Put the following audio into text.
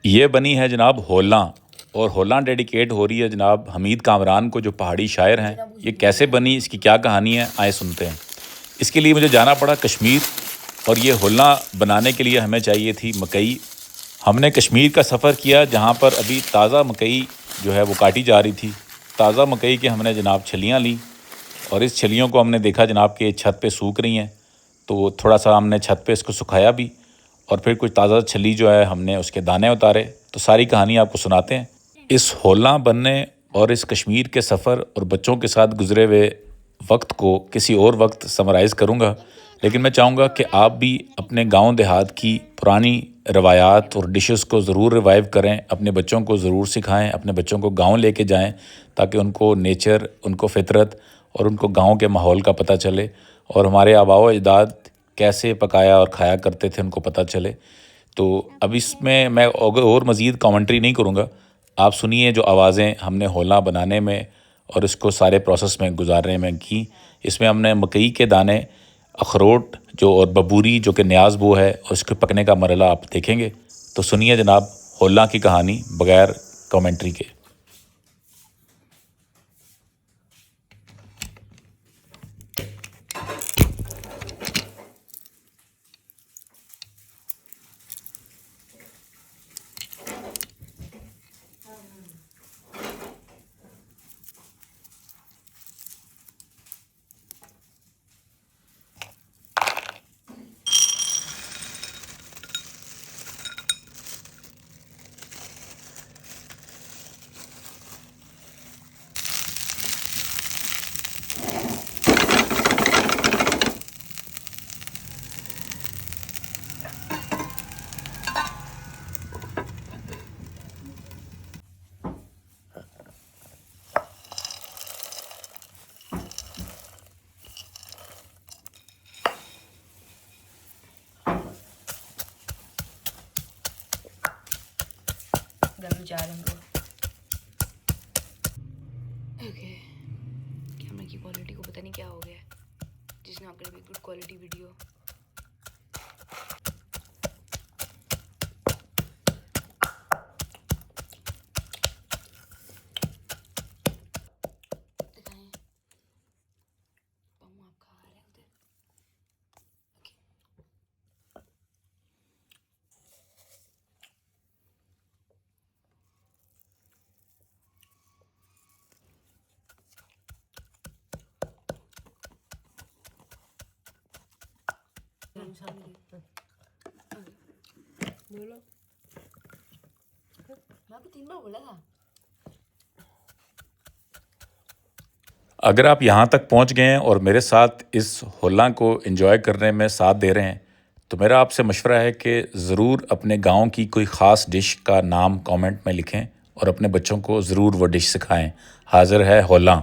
ये बनी है जनाब होलां, और होलां डेडिकेट हो रही है जनाब हमीद कामरान को, जो पहाड़ी शायर हैं। ये कैसे बनी, इसकी क्या कहानी है, आए सुनते हैं। इसके लिए मुझे जाना पड़ा कश्मीर, और ये होलां बनाने के लिए हमें चाहिए थी मकई। हमने कश्मीर का सफ़र किया, जहाँ पर अभी ताज़ा मकई जो है वो काटी जा रही थी। ताज़ा मकई के हमने जनाब छलियाँ ली, और इस छलियों को हमने देखा जनाब कि छत पे सूख रही हैं, तो थोड़ा सा हमने छत पे इसको सुखाया भी, और फिर कुछ ताज़ा छली जो है हमने उसके दाने उतारे। तो सारी कहानी आपको सुनाते हैं। इस होलां बनने और इस कश्मीर के सफ़र और बच्चों के साथ गुज़रे हुए वक्त को किसी और वक्त समराइज़ करूँगा, लेकिन मैं चाहूँगा कि आप भी अपने गांव देहात की पुरानी रवायात और डिशेस को ज़रूर रिवाइव करें, अपने बच्चों को ज़रूर सिखाएं, अपने बच्चों को गांव लेके जाएं, ताकि उनको नेचर, उनको फितरत और उनको गांव के माहौल का पता चले, और हमारे आबाओ अजदाद कैसे पकाया और खाया करते थे उनको पता चले। तो अब इसमें मैं और मज़ीद कमेंट्री नहीं करूँगा, आप सुनिए जो आवाज़ें हमने होलां बनाने में और इसको सारे प्रोसेस में गुजारने में की। इसमें हमने मकई के दाने, अखरोट जो और बबूरी जो कि न्याज़ वो है, और इसके पकने का मरला आप देखेंगे। तो सुनिए जनाब होलां की कहानी बग़ैर कमेंट्री के। जा रहे हैं ओके। कैमरा की क्वालिटी को पता नहीं क्या हो गया है, जिसने आपके लिए गुड क्वालिटी वीडियो। बोलो, मैं आपको 3 बार बोला था। अगर आप यहाँ तक पहुँच गए हैं और मेरे साथ इस होलां को एंजॉय करने में साथ दे रहे हैं, तो मेरा आपसे मशवरा है कि ज़रूर अपने गांव की कोई ख़ास डिश का नाम कमेंट में लिखें, और अपने बच्चों को ज़रूर वो डिश सिखाएं। हाज़िर है होलां।